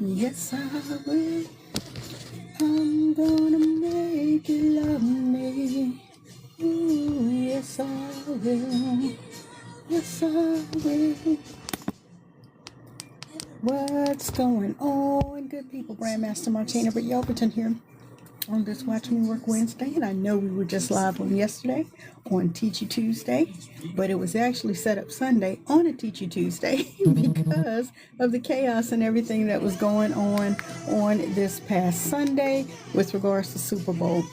Yes, I will. I'm gonna make you love me. Ooh, yes, I will. Yes, I will. What's going on, good people? BrandMaster Martina, Britt, Yelverton here on this Watch Me Work Wednesday. And I know we were just live on yesterday on Teachy Tuesday, but it was actually set up Sunday on a Teachy Tuesday because of the chaos and everything that was going on this past Sunday with regards to Super Bowl.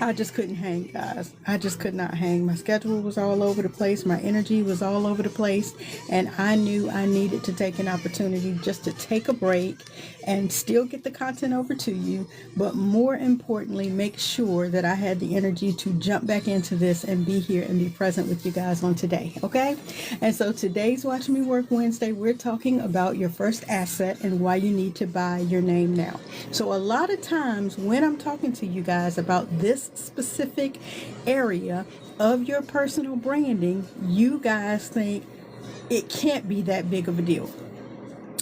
I just couldn't hang, guys. I just could not hang. My schedule was all over the place. My energy was all over the place. And I knew I needed to take an opportunity just to take a break and still get the content over to you. But more importantly, make sure that I had the energy to jump back into this and be here and be present with you guys on today. Okay? And so today's Watch Me Work Wednesday, we're talking about your first asset and why you need to buy your name now. So a lot of times when I'm talking to you guys about this specific area of your personal branding, you guys think it can't be that big of a deal.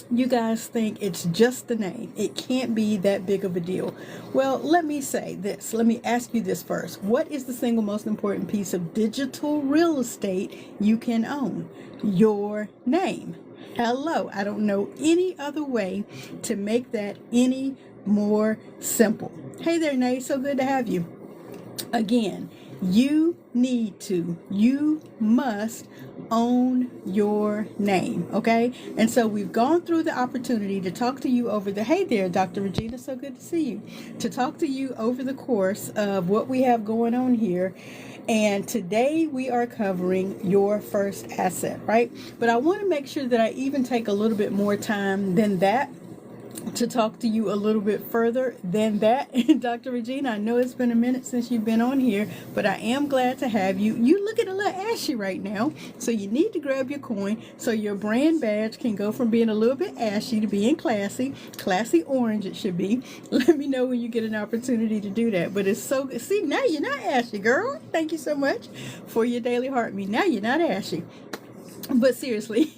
You guys think it's just the name. It can't be that big of a deal. Well, let me say this. Let me ask you this first. What is the single most important piece of digital real estate you can own? Your name. Hello. I don't know any other way to make that any more simple. Hey there, Nate. So good to have you. Again, you must own your name, okay? And so we've gone through the opportunity to talk to you over the, hey there, Dr. Regina, so good to see you, to talk to you over the course of what we have going on here. And today we are covering your first asset, right? But I want to make sure that I even take a little bit more time than that to talk to you a little bit further than that. Dr. Regina, I know it's been a minute since you've been on here, but I am glad to have you. You looking a little ashy right now, so you need to grab your coin so your brand badge can go from being a little bit ashy to being classy orange it should be. Let me know when you get an opportunity to do that. But it's so good. See, now you're not ashy, girl. Thank you so much for your daily heart me. Now you're not ashy. But seriously,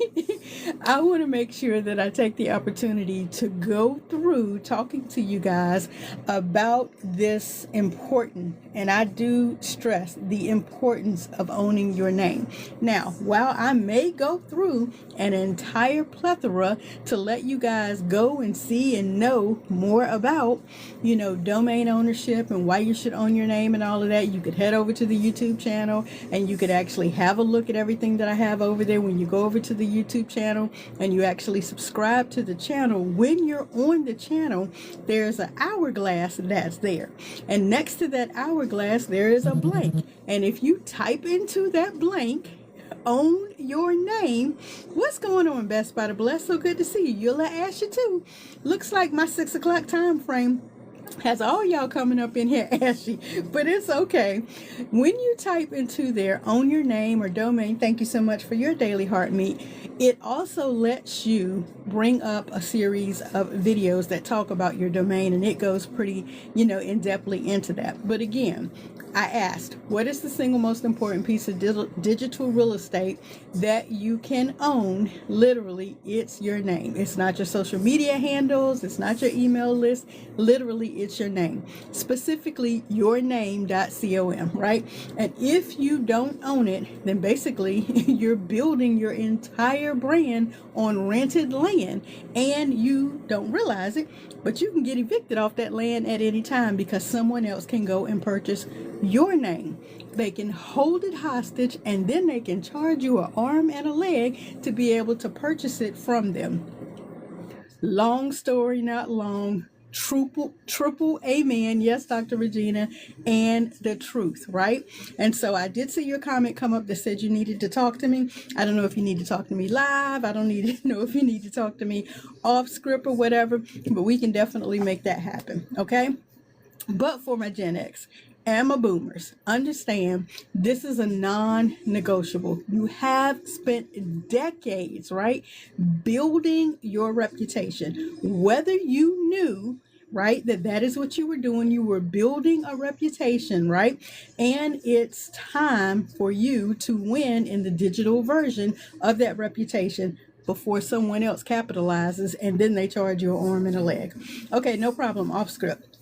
I want to make sure that I take the opportunity to go through talking to you guys about this important, and I do stress the importance of owning your name. Now, while I may go through an entire plethora to let you guys go and see and know more about, domain ownership and why you should own your name and all of that, you could head over to the YouTube channel and you could actually have a look at everything that I have over there. When you go over to the YouTube channel and you actually subscribe to the channel, when you're on the channel, there's an hourglass that's there. And next to that hourglass, there is a blank. And if you type into that blank, own your name. What's going on, Best by the Bless? So good to see you. You're a little ashy too. Looks like my 6 o'clock time frame has all y'all coming up in here ashy, but it's okay. When you type into there, own your name or domain, thank you so much for your daily heart meat. It also lets you bring up a series of videos that talk about your domain, and it goes pretty, in-depthly into that. But again, I asked, what is the single most important piece of digital real estate that you can own? Literally, it's your name. It's not your social media handles. It's not your email list. Literally, it's your name. Specifically, yourname.com, right? And if you don't own it, then basically you're building your entire brand on rented land, and you don't realize it, but you can get evicted off that land at any time because someone else can go and purchase your name. They can hold it hostage, and then they can charge you an arm and a leg to be able to purchase it from them. Long story, not long. Triple amen. Yes, Dr. Regina, and the truth, right? And so I did see your comment come up that said you needed to talk to me. I don't know if you need to talk to me live. I don't need to know if you need to talk to me off script or whatever, but we can definitely make that happen, okay? But for my Gen X and my boomers, understand this is a non-negotiable. You have spent decades, right, building your reputation. Whether you knew, right, that is what you were doing, you were building a reputation, right? And it's time for you to win in the digital version of that reputation. before someone else capitalizes, and then they charge you an arm and a leg. Okay, no problem, off script.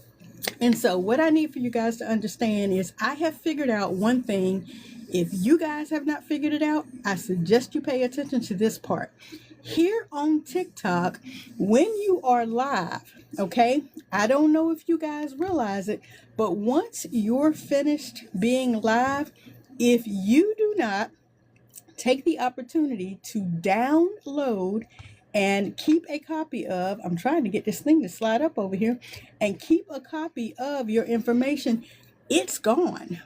And so what I need for you guys to understand is I have figured out one thing. If you guys have not figured it out, I suggest you pay attention to this part. Here on TikTok, when you are live, okay, I don't know if you guys realize it, but once you're finished being live, if you do not take the opportunity to download and keep a copy of, I'm trying to get this thing to slide up over here, and keep a copy of your information, it's gone.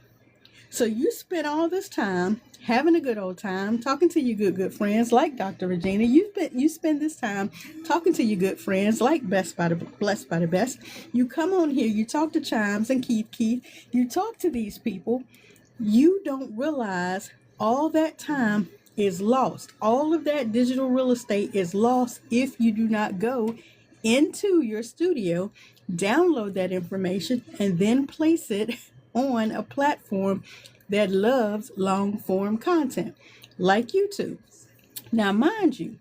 So you spent all this time having a good old time, talking to your good friends like Dr. Regina. You spend this time talking to your good friends like Blessed by the Best. You come on here, you talk to Chimes and Keith. You talk to these people. You don't realize all that time is lost. All of that digital real estate is lost if you do not go into your studio, download that information, and then place it on a platform that loves long form content like YouTube. Now, mind you,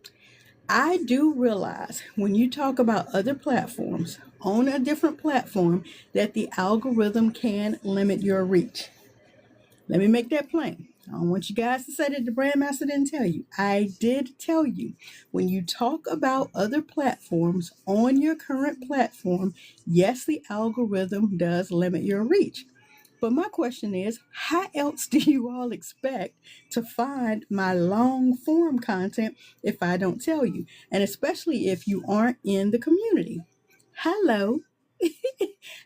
I do realize when you talk about other platforms on a different platform that the algorithm can limit your reach. Let me make that plain. I don't want you guys to say that the BrandMaster didn't tell you. I did tell you. When you talk about other platforms on your current platform, yes, the algorithm does limit your reach. But my question is, how else do you all expect to find my long form content if I don't tell you? And especially if you aren't in the community. Hello.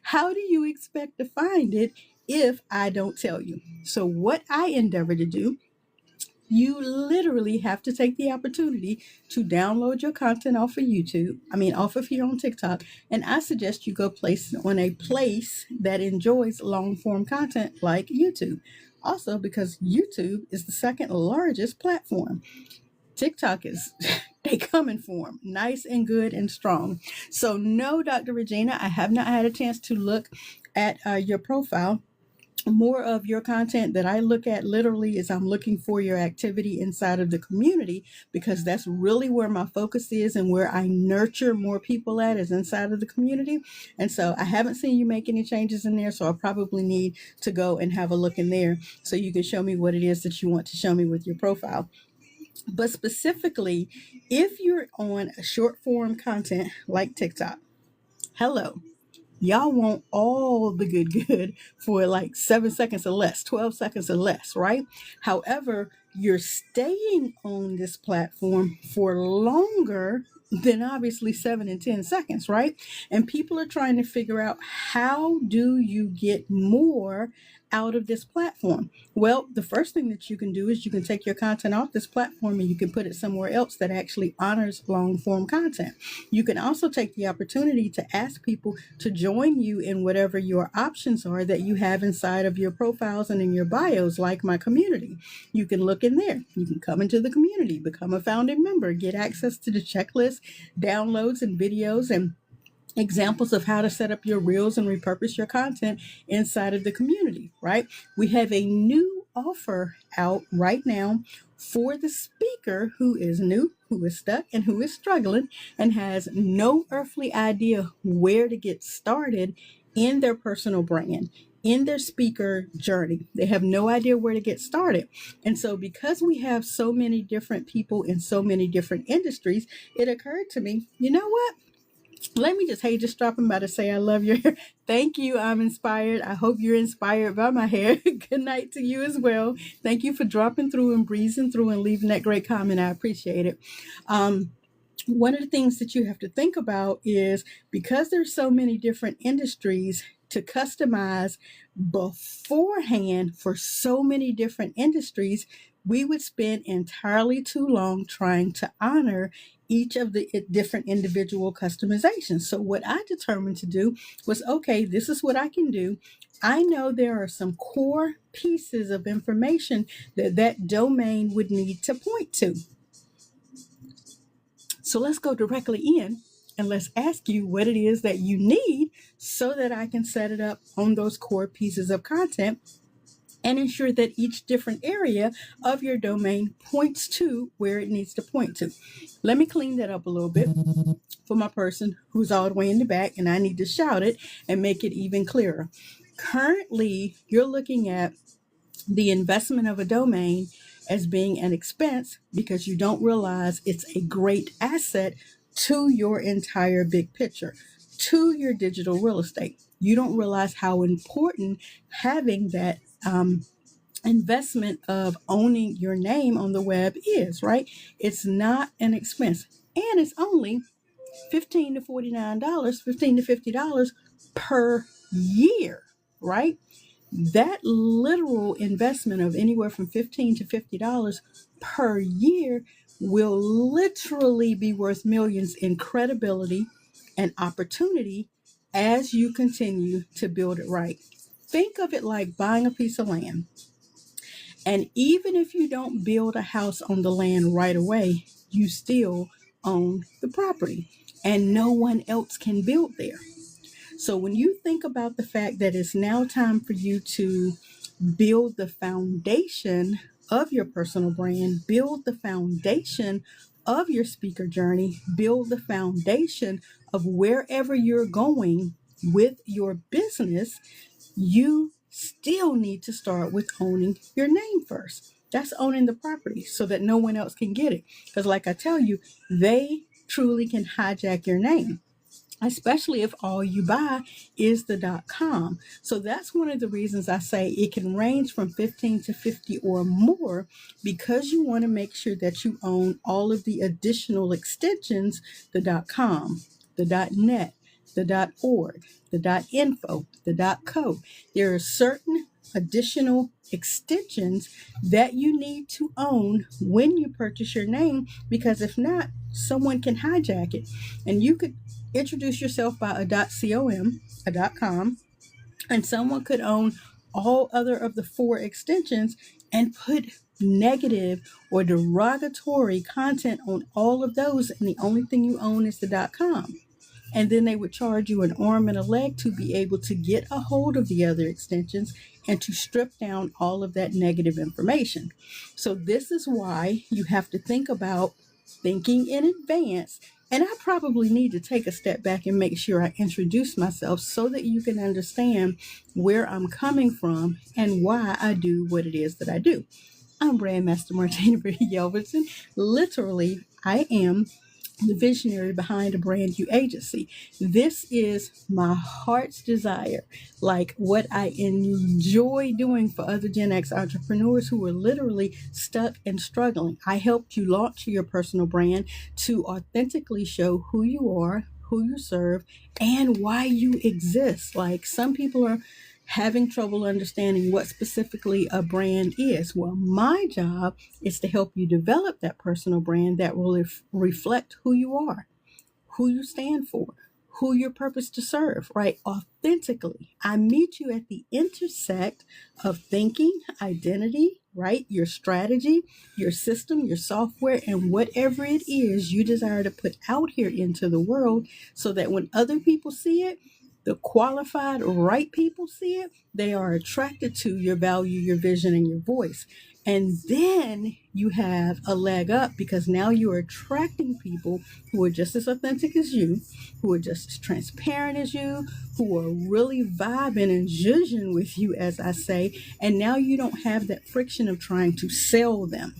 How do you expect to find it if I don't tell you? So what I endeavor to do, you literally have to take the opportunity to download your content off of off of here on TikTok. And I suggest you go place it on a place that enjoys long form content like YouTube. Also, because YouTube is the second largest platform. TikTok is, they come in form, nice and good and strong. So no, Dr. Regina, I have not had a chance to look at your profile. More of your content that I look at literally is I'm looking for your activity inside of the community, because that's really where my focus is and where I nurture more people at is inside of the community. And so I haven't seen you make any changes in there. So I probably need to go and have a look in there so you can show me what it is that you want to show me with your profile. But specifically, if you're on a short form content like TikTok, hello, y'all want all the good for like 7 seconds or less, 12 seconds or less, right? However, you're staying on this platform for longer than obviously 7 and 10 seconds, right? And people are trying to figure out, how do you get more out of this platform? Well, the first thing that you can do is you can take your content off this platform and you can put it somewhere else that actually honors long form content. You can also take the opportunity to ask people to join you in whatever your options are that you have inside of your profiles and in your bios, like my community. You can look in there. You can come into the community, become a founding member, get access to the checklist, downloads and videos and examples of how to set up your reels and repurpose your content inside of the community, right? We have a new offer out right now for the speaker who is new, who is stuck, and who is struggling and has no earthly idea where to get started in their personal brand, in their speaker journey. They have no idea where to get started. And so because we have so many different people in so many different industries, it occurred to me, you know what? Let me just dropping by to say I love your hair. Thank you. I'm inspired. I hope you're inspired by my hair. Good night to you as well. Thank you for dropping through and breezing through and leaving that great comment. I appreciate it. One of the things that you have to think about is, because there's so many different industries, to customize beforehand for so many different industries, we would spend entirely too long trying to honor each of the different individual customizations. So what I determined to do was, okay, this is what I can do. I know there are some core pieces of information that domain would need to point to. So let's go directly in and let's ask you what it is that you need so that I can set it up on those core pieces of content and ensure that each different area of your domain points to where it needs to point to. Let me clean that up a little bit for my person who's all the way in the back, and I need to shout it and make it even clearer. Currently, you're looking at the investment of a domain as being an expense because you don't realize it's a great asset to your entire big picture, to your digital real estate. You don't realize how important having that investment of owning your name on the web is, right? It's not an expense, and it's only $15 to $49, $15 to $50 per year, right? That literal investment of anywhere from $15 to $50 per year will literally be worth millions in credibility and opportunity as you continue to build it right. Think of it like buying a piece of land. And even if you don't build a house on the land right away, you still own the property and no one else can build there. So when you think about the fact that it's now time for you to build the foundation of your personal brand, build the foundation of your speaker journey, build the foundation of wherever you're going with your business, you still need to start with owning your name first. That's owning the property so that no one else can get it. Because like I tell you, they truly can hijack your name, especially if all you buy is the .com. So that's one of the reasons I say it can range from 15 to 50 or more, because you want to make sure that you own all of the additional extensions, the .com, the .net, the .org, the .info, the .co. There are certain additional extensions that you need to own when you purchase your name, because if not, someone can hijack it. And you could introduce yourself by a .com, a .com, and someone could own all other of the 4 extensions and put negative or derogatory content on all of those, and the only thing you own is the .com. And then they would charge you an arm and a leg to be able to get a hold of the other extensions and to strip down all of that negative information. So this is why you have to think about thinking in advance. And I probably need to take a step back and make sure I introduce myself so that you can understand where I'm coming from and why I do what it is that I do. I'm BrandMaster Martina Yelverton. Literally, I am the visionary behind a brand new agency. This is my heart's desire, like what I enjoy doing for other Gen X entrepreneurs who are literally stuck and struggling. I helped you launch your personal brand to authentically show who you are, who you serve, and why you exist. Like, some people are having trouble understanding what specifically a brand is. Well, my job is to help you develop that personal brand that will reflect who you are, who you stand for, who you're purposed to serve, right? Authentically. I meet you at the intersect of thinking, identity, right? Your strategy, your system, your software, and whatever it is you desire to put out here into the world, so that when other people see it, the qualified, right people see it, they are attracted to your value, your vision, and your voice. And then you have a leg up, because now you are attracting people who are just as authentic as you, who are just as transparent as you, who are really vibing and zhuzhing with you, as I say. And now you don't have that friction of trying to sell them.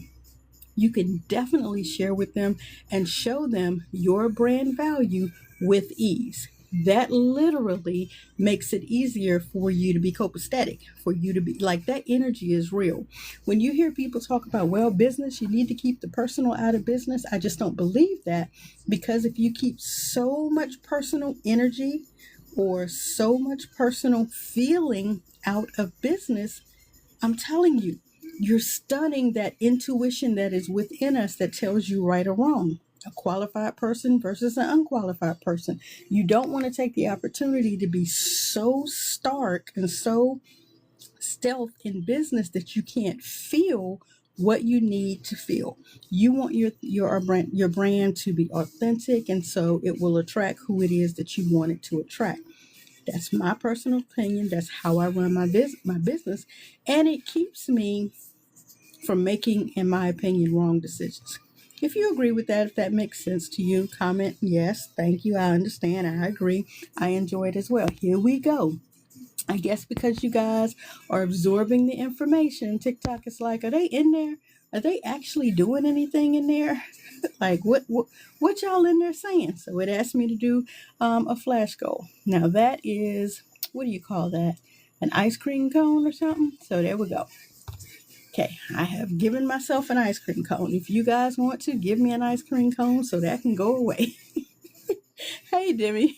You can definitely share with them and show them your brand value with ease. That literally makes it easier for you to be copacetic, for you to be like, that energy is real. When you hear people talk about, well, business, you need to keep the personal out of business, I just don't believe that, because if you keep so much personal energy or so much personal feeling out of business, I'm telling you, you're stunning that intuition that is within us that tells you right or wrong. A qualified person versus an unqualified person. You don't want to take the opportunity to be so stark and so stealth in business that you can't feel what you need to feel. You want your brand to be authentic, and so it will attract who it is that you want it to attract. That's my personal opinion. That's how I run my business. And it keeps me from making, in my opinion, wrong decisions. If you agree with that, if that makes sense to you, comment yes, thank you, I understand, I agree, I enjoy it as well. Here we go. I guess because you guys are absorbing the information, TikTok is like, are they in there? Are they actually doing anything in there? Like what y'all in there saying? So it asked me to do a flash goal. Now that is, what do you call that? An ice cream cone or something? So there we go. Okay, I have given myself an ice cream cone. If you guys want to, give me an ice cream cone so that can go away. Hey, Demi.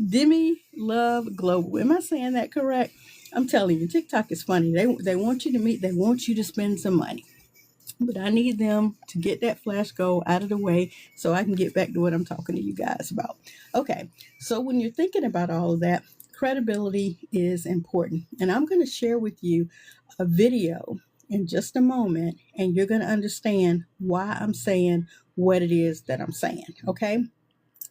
Demi Love Global. Am I saying that correct? I'm telling you, TikTok is funny. They want you to meet, they want you to spend some money. But I need them to get that flash goal out of the way so I can get back to what I'm talking to you guys about. Okay, so when you're thinking about all of that, credibility is important. And I'm going to share with you a video in just a moment, and you're going to understand why I'm saying what it is that I'm saying, okay?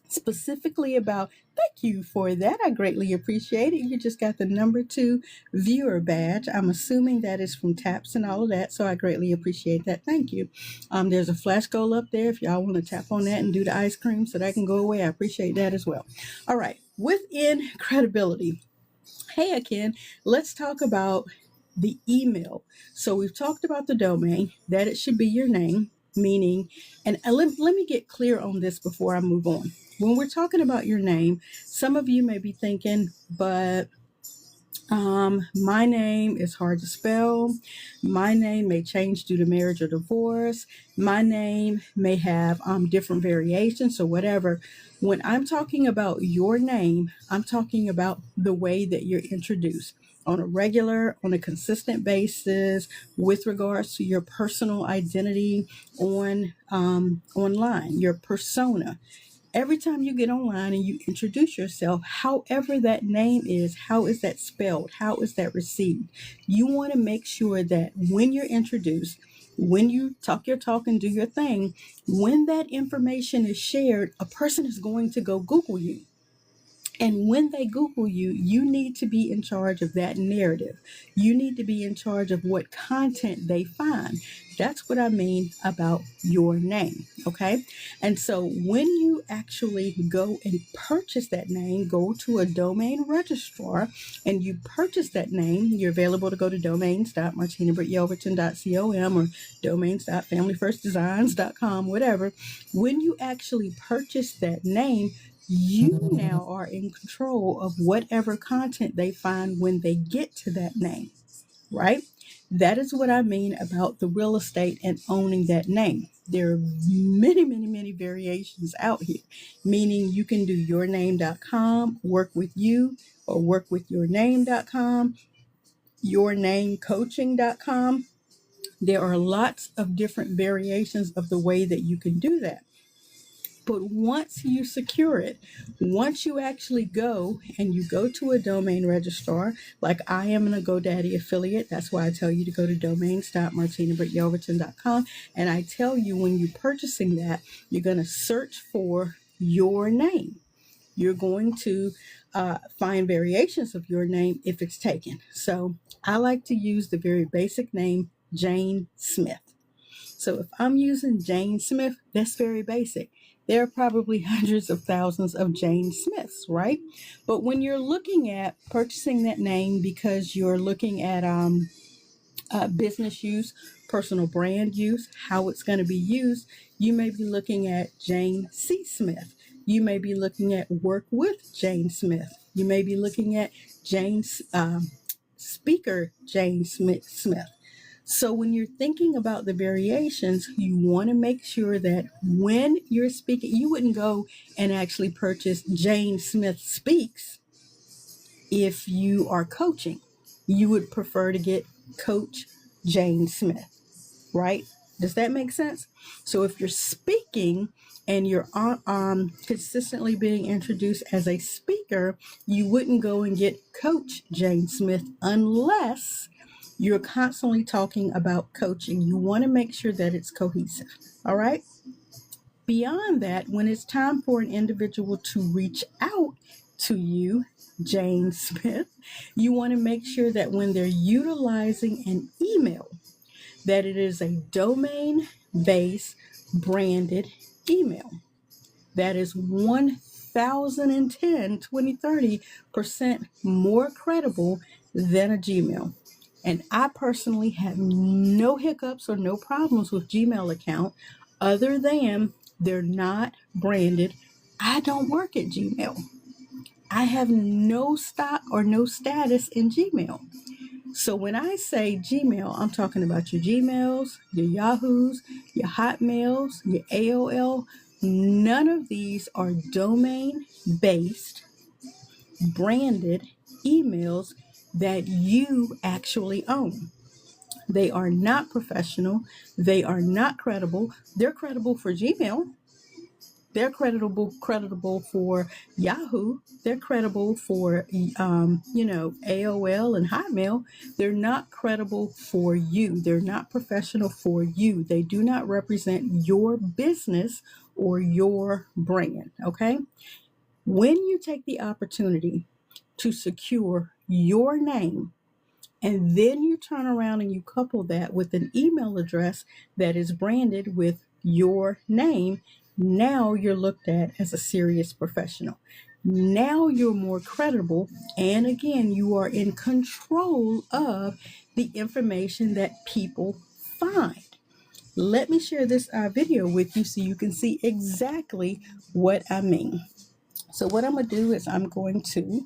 Specifically about, thank you for that, I greatly appreciate it. You just got the #2 viewer badge. I'm assuming that is from taps and all of that, so I greatly appreciate that. Thank you. There's a flash goal up there if y'all want to tap on that and do the ice cream so that can go away. I appreciate that as well. All right, within credibility, hey again, let's talk about the email. So we've talked about the domain, that it should be your name, meaning, and let me get clear on this before I move on. When we're talking about your name, some of you may be thinking, but my name is hard to spell. My name may change due to marriage or divorce. My name may have different variations or whatever. When I'm talking about your name, I'm talking about the way that you're introduced on a regular, on a consistent basis with regards to your personal identity on online, your persona. Every time you get online and you introduce yourself, however that name is, how is that spelled? How is that received? You want to make sure that when you're introduced, when you talk your talk and do your thing, when that information is shared, a person is going to go Google you. And when they Google you, you need to be in charge of that narrative. You need to be in charge of what content they find. That's what I mean about your name, okay? And so when you actually go and purchase that name, go to a domain registrar and you purchase that name, you're available to go to domains.martinabrityelverton.com or domains.familyfirstdesigns.com, whatever. When you actually purchase that name, you now are in control of whatever content they find when they get to that name, right? That is what I mean about the real estate and owning that name. There are many, many, many variations out here, meaning you can do yourname.com, work with you, or work with yourname.com, yournamecoaching.com. There are lots of different variations of the way that you can do that. But once you secure it, once you actually go and you go to a domain registrar, like I am a GoDaddy affiliate, that's why I tell you to go to domains.martinabrityelverton.com. And I tell you when you're purchasing that, you're going to search for your name. You're going to find variations of your name if it's taken. So I like to use the very basic name, Jane Smith. So if I'm using Jane Smith, that's very basic. There are probably hundreds of thousands of Jane Smiths, right? But when you're looking at purchasing that name because you're looking at business use, personal brand use, how it's going to be used, you may be looking at Jane C. Smith. You may be looking at work with Jane Smith. You may be looking at speaker Jane Smith. So when you're thinking about the variations, you want to make sure that when you're speaking, you wouldn't go and actually purchase Jane Smith Speaks if you are coaching. You would prefer to get Coach Jane Smith, right? Does that make sense? So if you're speaking and you're consistently being introduced as a speaker, you wouldn't go and get Coach Jane Smith unless you're constantly talking about coaching. You want to make sure that it's cohesive. All right. Beyond that, when it's time for an individual to reach out to you, Jane Smith. You want to make sure that when they're utilizing an email, that it is a domain-based branded email. That is 1,010, 20, 30% more credible than a Gmail. And I personally have no hiccups or no problems with Gmail account other than they're not branded. I don't work at Gmail. I have no stock or no status in Gmail. So when I say Gmail, I'm talking about your Gmails, your Yahoos, your Hotmails, your AOL. None of these are domain-based, branded emails that you actually own. They are not professional. They are not credible. They're credible for Gmail. They're credible for Yahoo. They're credible for, AOL and Hotmail. They're not credible for you. They're not professional for you. They do not represent your business or your brand, okay? When you take the opportunity to secure your name, and then you turn around and you couple that with an email address that is branded with your name, now you're looked at as a serious professional. Now you're more credible. And again, you are in control of the information that people find. Let me share this video with you so you can see exactly what I mean. So what I'm going to do is I'm going to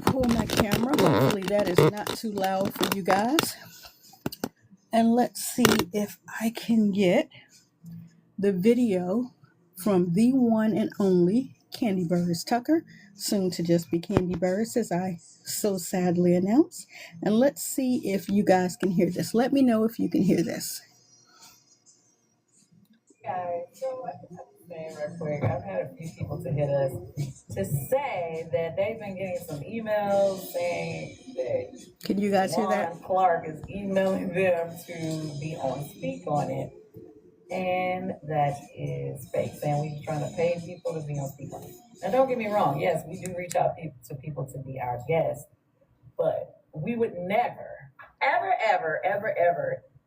pull my camera. Hopefully that is not too loud for you guys. And let's see if I can get the video from the one and only Candy Birds Tucker, soon to just be Candy Birds, as I so sadly announce. And let's see if you guys can hear this. Let me know if you can hear this. Guys, so I just have to say real quick, I've had a few people to hit us to say that they've been getting some emails saying that Can you guys hear that? Clark is emailing them to be on speak on it, and that is fake, saying we're trying to pay people to be on speak on it. Now don't get me wrong, yes, we do reach out to people to be our guests, but we would never, ever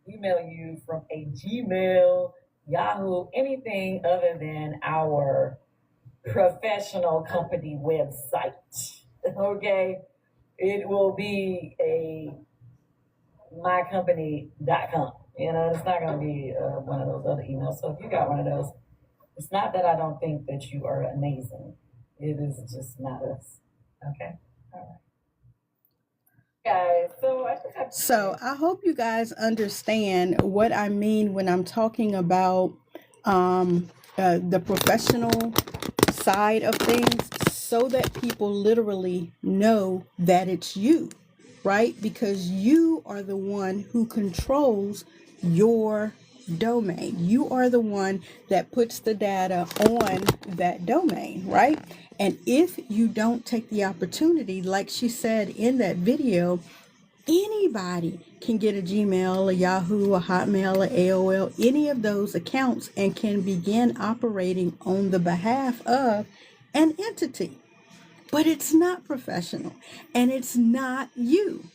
email you from a Gmail, Yahoo, anything other than our professional company website. Okay, it will be a mycompany.com. It's not going to be one of those other emails. So if you got one of those, it's not that I don't think that you are amazing. It is just not us. Okay, all right. Guys, so I hope you guys understand what I mean when I'm talking about the professional side of things, so that people literally know that it's you, right? Because you are the one who controls your domain. You are the one that puts the data on that domain, right? And if you don't take the opportunity, like she said in that video, anybody can get a Gmail, a Yahoo, a Hotmail, a AOL, any of those accounts, and can begin operating on the behalf of an entity. But it's not professional, and it's not you.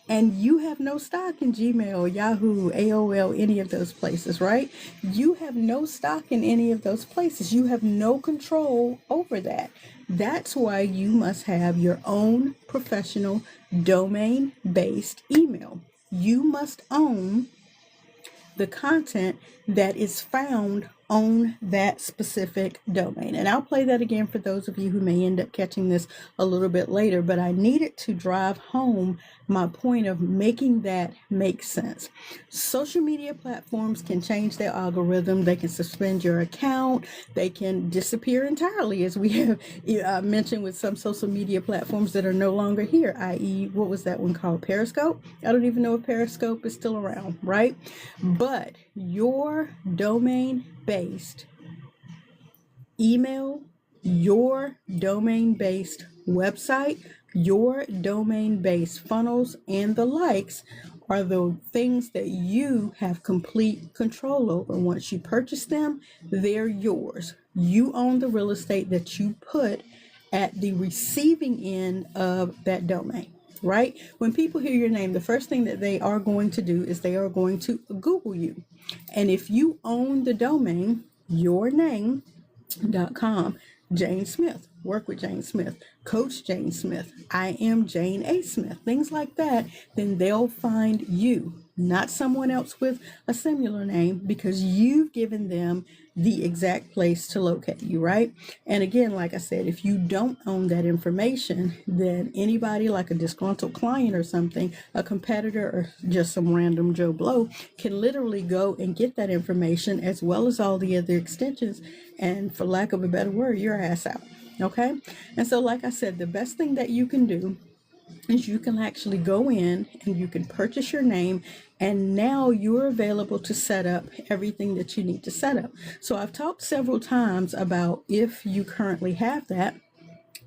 And you have no stock in Gmail, Yahoo, AOL, any of those places, right? You have no stock in any of those places. You have no control over that. That's why you must have your own professional domain-based email. You must own the content that is found on that specific domain. And I'll play that again for those of you who may end up catching this a little bit later, but I needed to drive home my point of making that make sense. Social media platforms can change their algorithm. They can suspend your account. They can disappear entirely, as we have mentioned with some social media platforms that are no longer here, i.e., what was that one called? Periscope? I don't even know if Periscope is still around, right? But your domain-based email, your domain-based website, your domain-based funnels, and the likes are the things that you have complete control over. Once you purchase them, they're yours. You own the real estate that you put at the receiving end of that domain, right? When people hear your name, the first thing that they are going to do is they are going to Google you. And if you own the domain, yourname.com, Jane Smith, work with Jane Smith, Coach Jane Smith, I am Jane A. Smith, things like that, then they'll find you, not someone else with a similar name, because you've given them the exact place to locate you, right? And again, like I said, if you don't own that information, then anybody like a disgruntled client or something, a competitor, or just some random Joe Blow can literally go and get that information as well as all the other extensions, and for lack of a better word, your ass out. Okay? And so, like I said, the best thing that you can do is you can actually go in and you can purchase your name, and now you're available to set up everything that you need to set up. So I've talked several times about if you currently have that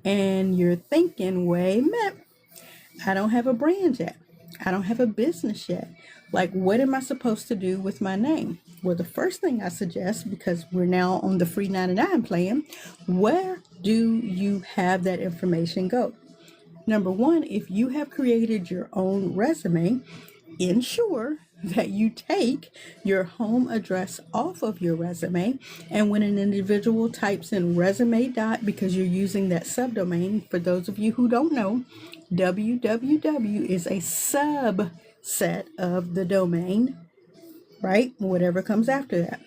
and you're thinking, wait a minute, I don't have a brand yet. I don't have a business yet. Like, what am I supposed to do with my name? Well, the first thing I suggest, because we're now on the free 99 plan, where do you have that information go? Number one, if you have created your own resume, ensure that you take your home address off of your resume. And when an individual types in resume dot, because you're using that subdomain, for those of you who don't know, www is a subset of the domain, right? Whatever comes after that.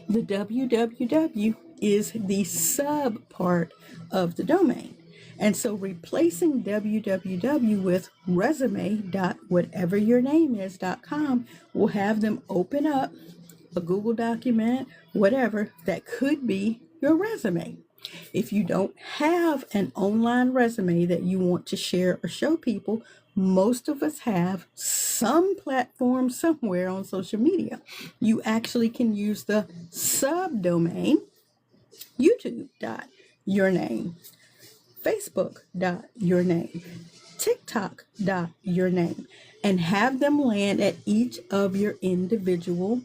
The www is the sub part of the domain. And so replacing www with resume.whatever-your-name-is.com will have them open up a Google document, whatever, that could be your resume. If you don't have an online resume that you want to share or show people, most of us have some platform somewhere on social media. You actually can use the subdomain youtube.yourname, facebook.yourname, tiktok.yourname, and have them land at each of your individual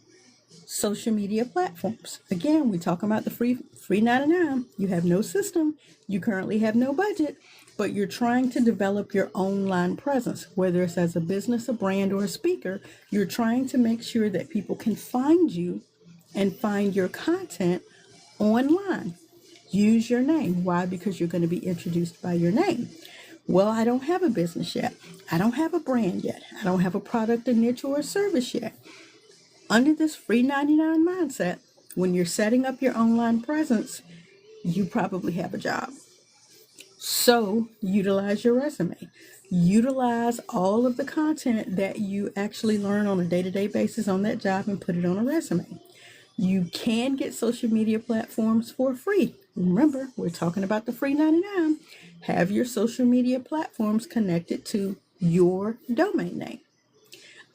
social media platforms. Again, we talk about the free 99. You have no system, you currently have no budget, but you're trying to develop your online presence, whether it's as a business, a brand, or a speaker. You're trying to make sure that people can find you and find your content online. Use your name. Why? Because you're going to be introduced by your name. Well, I don't have a business yet. I don't have a brand yet. I don't have a product, a niche, or a service yet. Under this free 99 mindset, when you're setting up your online presence, you probably have a job. So utilize your resume. Utilize all of the content that you actually learn on a day-to-day basis on that job and put it on a resume. You can get social media platforms for free. Remember, we're talking about the free 99. Have your social media platforms connected to your domain name.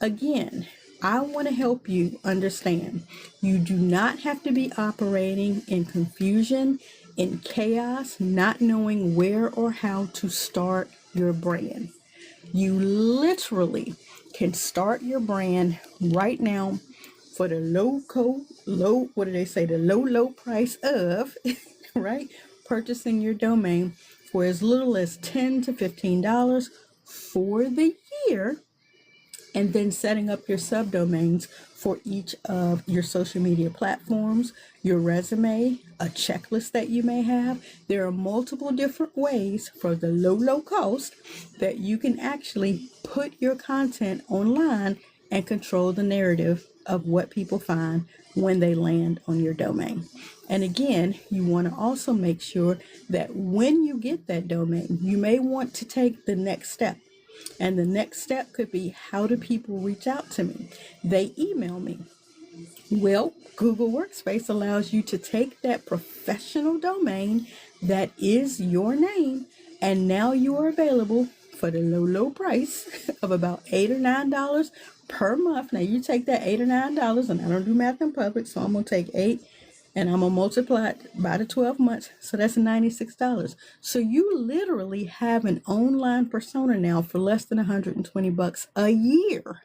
Again, I want to help you understand you do not have to be operating in confusion, in chaos, not knowing where or how to start your brand. You literally can start your brand right now for the low, what do they say? The low price of, right? Purchasing your domain for as little as $10 to $15 for the year, and then setting up your subdomains for each of your social media platforms, your resume, a checklist that you may have. There are multiple different ways for the low cost that you can actually put your content online and control the narrative of what people find when they land on your domain. And again, you want to also make sure that when you get that domain, you may want to take the next step. And the next step could be, how do people reach out to me? They email me. Well, Google Workspace allows you to take that professional domain that is your name, and now you are available for the low price of about $8 or $9 per month. Now you take that $8 or $9, and I don't do math in public, so I'm going to take 8 and I'm going to multiply it by the 12 months. So that's $96. So you literally have an online persona now for less than $120 a year,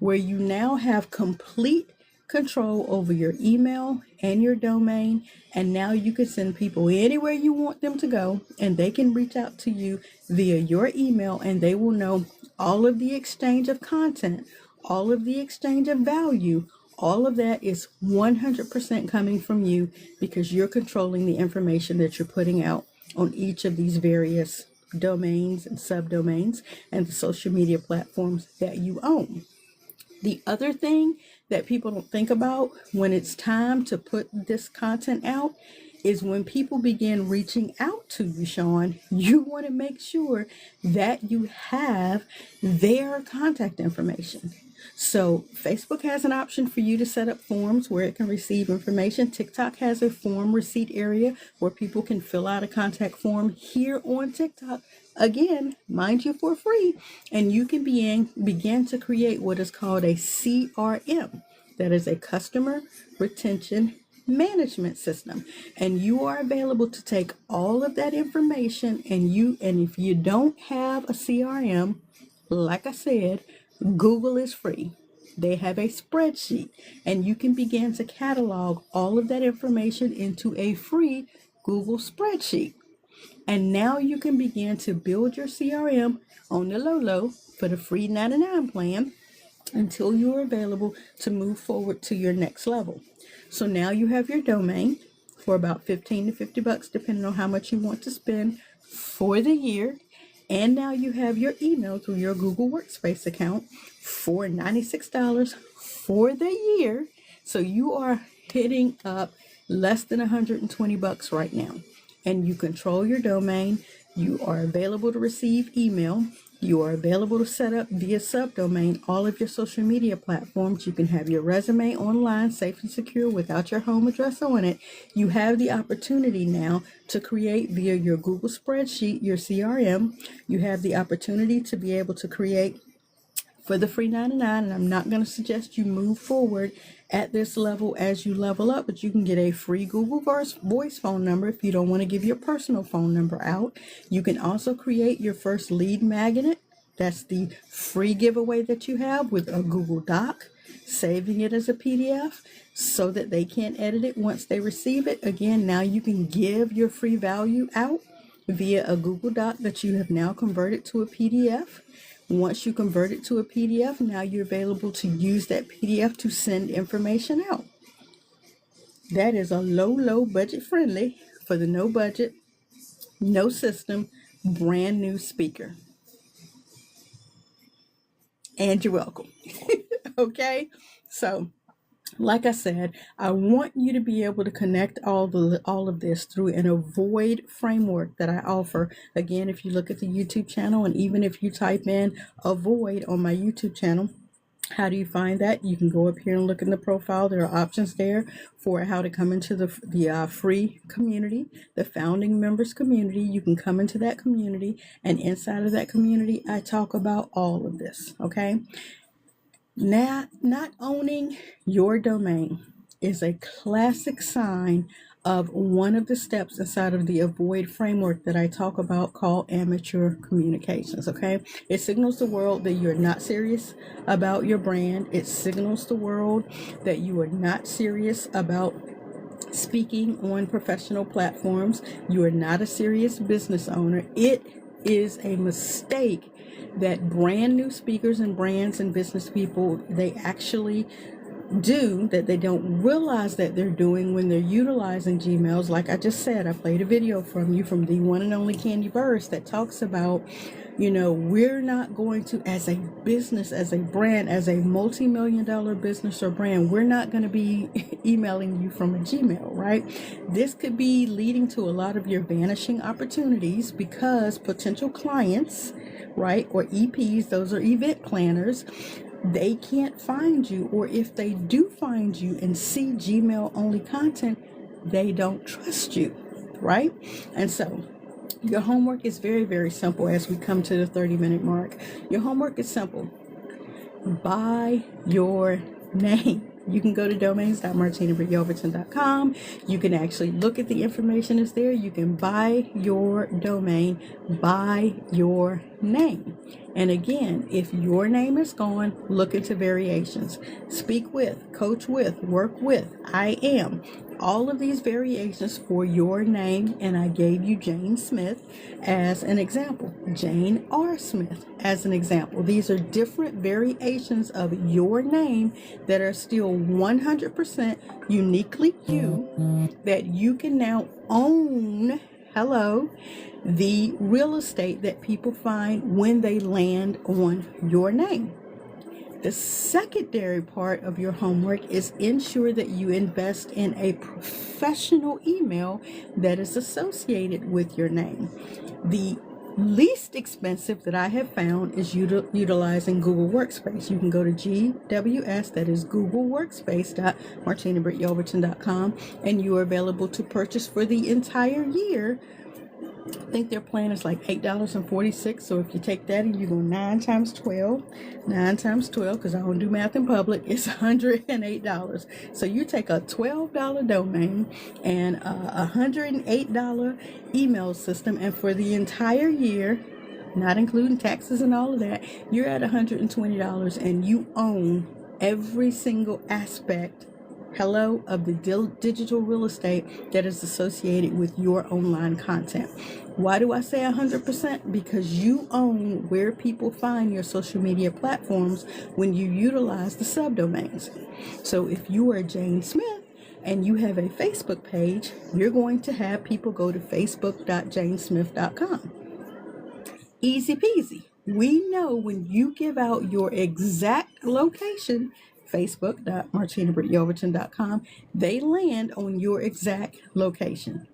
where you now have complete control over your email and your domain. And now you can send people anywhere you want them to go, and they can reach out to you via your email, and they will know all of the exchange of content, all of the exchange of value. All of that is 100% coming from you because you're controlling the information that you're putting out on each of these various domains and subdomains and the social media platforms that you own. The other thing that people don't think about when it's time to put this content out is when people begin reaching out to you, Sean, you want to make sure that you have their contact information. So Facebook has an option for you to set up forms where it can receive information. TikTok has a form receipt area where people can fill out a contact form here on TikTok. Again, mind you, for free. And you can begin to create what is called a CRM. That is a customer retention management system. And you are available to take all of that information and if you don't have a CRM, like I said, Google is free. They have a spreadsheet, and you can begin to catalog all of that information into a free Google spreadsheet. And now you can begin to build your CRM on the low for the free 99 plan until you're available to move forward to your next level. So now you have your domain for about 15 to 50 bucks, depending on how much you want to spend for the year. And now you have your email through your Google Workspace account for $96 for the year. So you are hitting up less than 120 bucks right now. And you control your domain. You are available to receive email. You are available to set up via subdomain all of your social media platforms. You can have your resume online, safe and secure, without your home address on it. You have the opportunity now to create via your Google spreadsheet, your CRM. You have the opportunity to be able to create for the free 99, and I'm not going to suggest you move forward at this level as you level up, but you can get a free Google voice phone number if you don't want to give your personal phone number out. You can also create your first lead magnet. That's the free giveaway that you have with a Google Doc, saving it as a PDF so that they can't edit it once they receive it. Again, now you can give your free value out via a Google Doc that you have now converted to a PDF. Once you convert it to a PDF, now you're available to use that PDF to send information out. That is a low budget friendly for the no budget, no system, brand new speaker. And you're welcome. Okay, so like I said, I want you to be able to connect all of this through an avoid framework that I offer. Again, if you look at the YouTube channel, and even if you type in avoid on my YouTube channel, how do you find that? You can go up here and look in the profile. There are options there for how to come into the free community, the founding members community. You can come into that community, and inside of that community, I talk about all of this, okay? Now, not owning your domain is a classic sign of one of the steps inside of the avoid framework that I talk about called amateur communications, okay? It signals the world that you're not serious about your brand. It signals the world that you are not serious about speaking on professional platforms. You are not a serious business owner. It is a mistake that brand new speakers and brands and business people, they actually do, that they don't realize that they're doing when they're utilizing Gmails. Like I just said, I played a video from the one and only Candy Burst that talks about, we're not going to, as a business, as a brand, as a multi-million-dollar business or brand, we're not going to be emailing you from a Gmail, right? This could be leading to a lot of your vanishing opportunities because potential clients, right, or EPs, those are event planners, they can't find you, or if they do find you and see Gmail only content, they don't trust you, right? And so your homework is very, very simple as we come to the 30-minute mark. Your homework is simple. Buy your name. You can go to domains.martinabrityelverton.com. You can actually look at the information that's there. You can buy your domain by your name. And again, if your name is gone, look into variations. Speak with, coach with, work with, I am. All of these variations for your name, and I gave you Jane Smith as an example, Jane R. Smith as an example. These are different variations of your name that are still 100% uniquely you, that you can now own, hello, the real estate that people find when they land on your name. The secondary part of your homework is ensure that you invest in a professional email that is associated with your name. The least expensive that I have found is utilizing Google Workspace. You can go to GWS, that is Google Workspace.martinabrittyelverton.com, and you are available to purchase for the entire year. I think their plan is like $8.46. So if you take that and you go 9 times 12, because I don't do math in public, it's $108. So you take a $12 domain and a $108 email system, and for the entire year, not including taxes and all of that, you're at $120, and you own every single aspect, hello, of the digital real estate that is associated with your online content. Why do I say 100%? Because you own where people find your social media platforms when you utilize the subdomains. So if you are Jane Smith and you have a Facebook page, you're going to have people go to facebook.janesmith.com. Easy peasy. We know when you give out your exact location, facebook.martinabrittyelverton.com, they land on your exact location.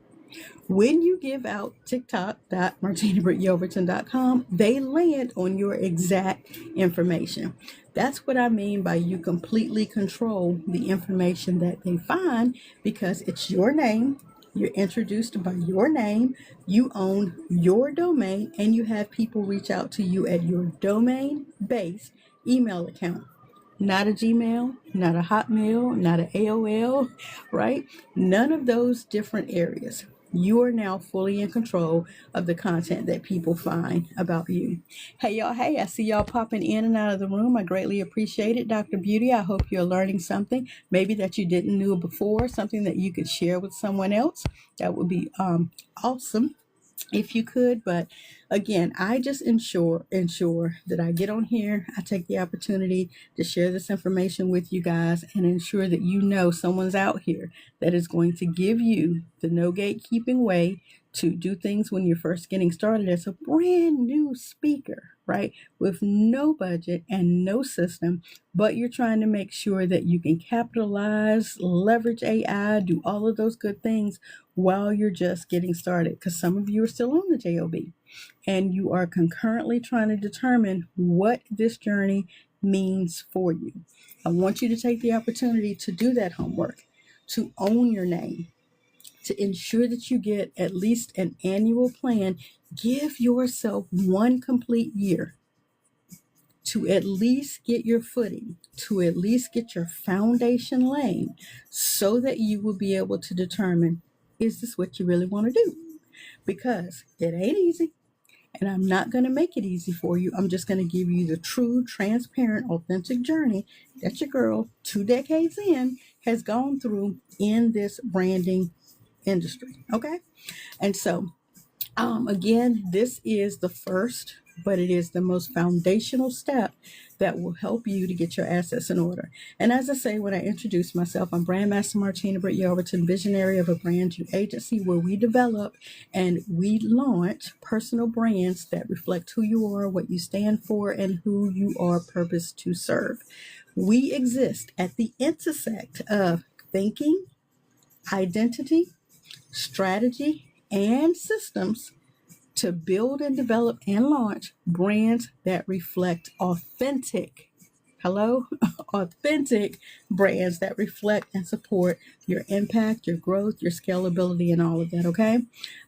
When you give out tiktok.martinabrittyelverton.com, they land on your exact information. That's what I mean by you completely control the information that they find, because it's your name. You're introduced by your name, you own your domain, and you have people reach out to you at your domain-based email account. Not a Gmail, not a Hotmail, not an AOL, right? None of those different areas. You are now fully in control of the content that people find about you. Hey, y'all. Hey, I see y'all popping in and out of the room. I greatly appreciate it. Dr. Beauty, I hope you're learning something, maybe that you didn't know before, something that you could share with someone else. That would be awesome if you could. But again, I just ensure that I get on here, I take the opportunity to share this information with you guys, and ensure that you know someone's out here that is going to give you the no gatekeeping way to do things when you're first getting started as a brand new speaker, right? With no budget and no system, but you're trying to make sure that you can capitalize, leverage AI, do all of those good things while you're just getting started. Because some of you are still on the JOB, and you are concurrently trying to determine what this journey means for you. I want you to take the opportunity to do that homework, to own your name, to ensure that you get at least an annual plan. Give yourself one complete year to at least get your footing, to at least get your foundation laying, so that you will be able to determine, is this what you really want to do? Because it ain't easy, and I'm not going to make it easy for you. I'm just going to give you the true, transparent, authentic journey that your girl, 2 decades in, has gone through in this branding industry. Okay? And so, again, this is the first, but it is the most foundational step that will help you to get your assets in order. And as I say, when I introduce myself, I'm BrandMaster Martina Britt Yelverton, visionary of a brand new agency where we develop and we launch personal brands that reflect who you are, what you stand for, and who you are purposed to serve. We exist at the intersect of thinking, identity, strategy, and systems to build and develop and launch brands that reflect authentic, Hello? Authentic brands that reflect and support your impact, your growth, your scalability, and all of that, okay?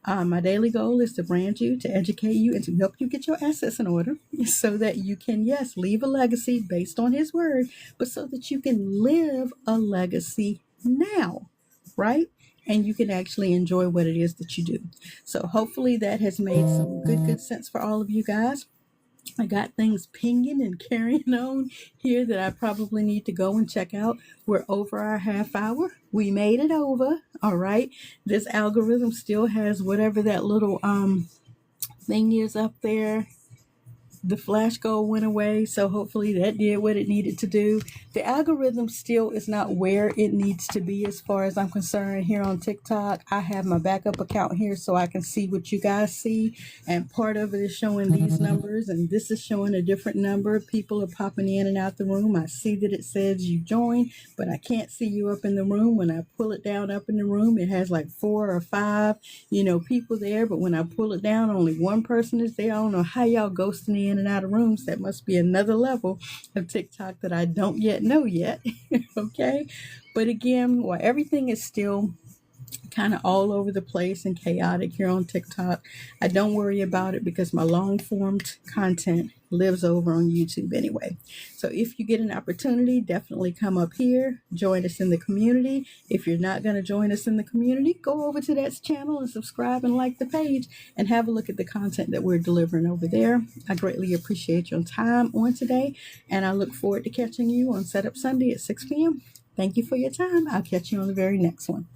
My daily goal is to brand you, to educate you, and to help you get your assets in order so that you can, yes, leave a legacy based on his word, but so that you can live a legacy now, right? And you can actually enjoy what it is that you do. So hopefully that has made some good sense for all of you guys. I got things pinging and carrying on here that I probably need to go and check out. We're over our half hour. We made it over. All right. This algorithm still has whatever that little thing is up there. The flash goal went away, so hopefully that did what it needed to do. The algorithm still is not where it needs to be as far as I'm concerned here on TikTok. I have my backup account here so I can see what you guys see, and part of it is showing these numbers, and this is showing a different number. People are popping in and out the room. I see that it says you joined, but I can't see you up in the room. When I pull it down up in the room, it has like 4 or 5, people there, but when I pull it down, only one person is there. I don't know how y'all ghosting in and out of rooms. That must be another level of TikTok that I don't yet know yet. Okay. But again, while everything is still kind of all over the place and chaotic here on TikTok, I don't worry about it because my long form content lives over on YouTube anyway. So if you get an opportunity, definitely come up here, join us in the community. If you're not going to join us in the community, go over to that channel and subscribe and like the page and have a look at the content that we're delivering over there. I greatly appreciate your time on today, and I look forward to catching you on Setup Sunday at 6 p.m. Thank you for your time. I'll catch you on the very next one.